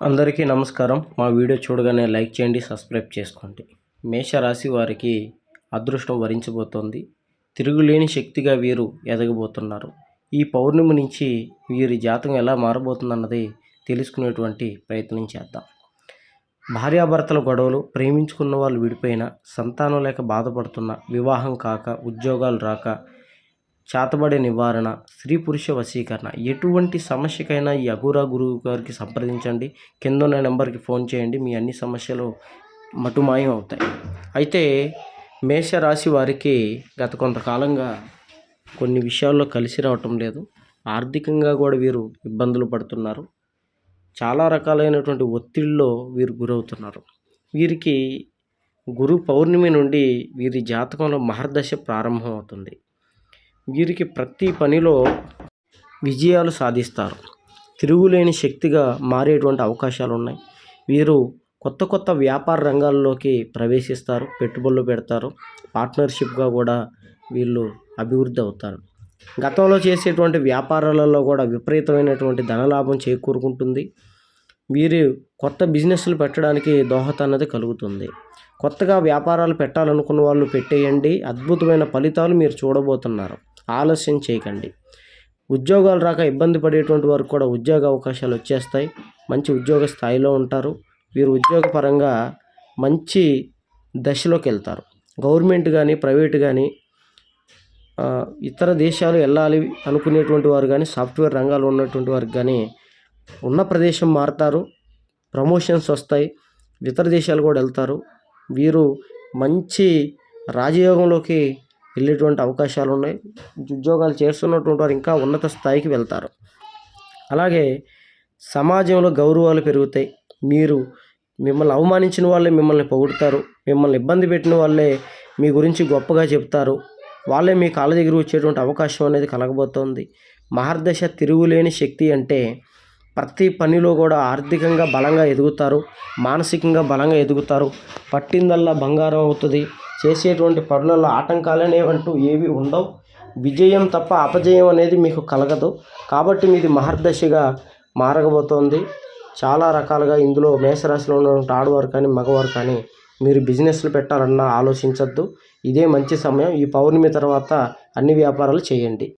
అందరికీ నమస్కారం. మా వీడియో చూడగానే లైక్ చేయండి, సబ్స్క్రైబ్ చేసుకోండి. మేషరాశి వారికి అదృష్టం వరించబోతోంది. తిరుగులేని శక్తిగా వీరు ఎదగబోతున్నారు. ఈ పౌర్ణమి నుంచి వీరి జాతకం ఎలా మారబోతుందన్నది తెలుసుకునేటువంటి ప్రయత్నం చేద్దాం. భార్యాభర్తల గొడవలు, ప్రేమించుకున్న వాళ్ళు విడిపోయిన, సంతానం లేక బాధపడుతున్న, వివాహం కాక, ఉద్యోగాలు రాక, చేతబడే నివారణ, స్త్రీ పురుష వశీకరణ, ఎటువంటి సమస్యకైనా ఈ అఘోరా గురువు గారికి సంప్రదించండి. కింద ఉన్న నెంబర్కి ఫోన్ చేయండి. మీ అన్ని సమస్యలు మటుమాయం అవుతాయి. అయితే మేషరాశి వారికి గత కొంతకాలంగా కొన్ని విషయాల్లో కలిసి రావటం లేదు. ఆర్థికంగా కూడా వీరు ఇబ్బందులు పడుతున్నారు. చాలా రకాలైనటువంటి ఒత్తిడిలో వీరు గురవుతున్నారు. వీరికి గురు పౌర్ణమి నుండి వీరి జాతకంలో మహర్దశ ప్రారంభం అవుతుంది. వీరికి ప్రతి పనిలో విజయాలు సాధిస్తారు. తిరుగులేని శక్తిగా మారేటువంటి అవకాశాలు ఉన్నాయి. వీరు కొత్త కొత్త వ్యాపార రంగాల్లోకి ప్రవేశిస్తారు, పెట్టుబడులు పెడతారు. పార్ట్నర్షిప్గా కూడా వీళ్ళు అభివృద్ధి అవుతారు. గతంలో చేసేటువంటి వ్యాపారాలలో కూడా విపరీతమైనటువంటి ధనలాభం చేకూరుకుంటుంది. వీరు కొత్త బిజినెస్లు పెట్టడానికి దోహదం అన్నది కలుగుతుంది. కొత్తగా వ్యాపారాలు పెట్టాలనుకున్న వాళ్ళు పెట్టేయండి. అద్భుతమైన ఫలితాలు మీరు చూడబోతున్నారు. ఆలస్యం చేయకండి. ఉద్యోగాలు రాక ఇబ్బంది పడేటువంటి వారికి కూడా ఉద్యోగ అవకాశాలు వచ్చేస్తాయి. మంచి ఉద్యోగ స్థాయిలో ఉంటారు. వీరు ఉద్యోగపరంగా మంచి దశలోకి వెళ్తారు. గవర్నమెంట్ కానీ, ప్రైవేట్ కానీ, ఇతర దేశాలు వెళ్ళాలి అనుకునేటువంటి వారు కానీ, సాఫ్ట్వేర్ రంగాల్లో ఉన్నటువంటి వారికి కానీ ఉన్న ప్రదేశం మారుతారు. ప్రమోషన్స్ వస్తాయి. ఇతర దేశాలు కూడా వెళ్తారు. వీరు మంచి రాజయోగంలోకి వెళ్ళేటువంటి అవకాశాలు ఉన్నాయి. ఉద్యోగాలు చేస్తున్నటువంటి వారు ఇంకా ఉన్నత స్థాయికి వెళ్తారు. అలాగే సమాజంలో గౌరవాలు పెరుగుతాయి. మిమ్మల్ని అవమానించిన వాళ్ళే మిమ్మల్ని పొగుడుతారు. మిమ్మల్ని ఇబ్బంది పెట్టిన వాళ్ళే మీ గురించి గొప్పగా చెప్తారు. వాళ్ళే మీ కాళ్ళ దగ్గర వచ్చేటువంటి అవకాశం అనేది కలగబోతోంది. మహర్దశ తిరుగులేని శక్తి అంటే ప్రతి పనిలో కూడా ఆర్థికంగా బలంగా ఎదుగుతారు, మానసికంగా బలంగా ఎదుగుతారు. పట్టిందల్లా బంగారం అవుతుంది. చేసేటువంటి పనులలో ఆటంకాలు అనేవంటూ ఏవి ఉండవు. విజయం తప్ప అపజయం అనేది మీకు కలగదు. కాబట్టి మీది మహర్దశగా మారగబోతోంది. చాలా రకాలుగా ఇందులో మేషరాశిలో ఉన్నటువంటి ఆడవారు కానీ, మగవారు కానీ మీరు బిజినెస్లు పెట్టాలన్నా ఆలోచించద్దు. ఇదే మంచి సమయం. ఈ పౌర్ణమి తర్వాత అన్ని వ్యాపారాలు చేయండి.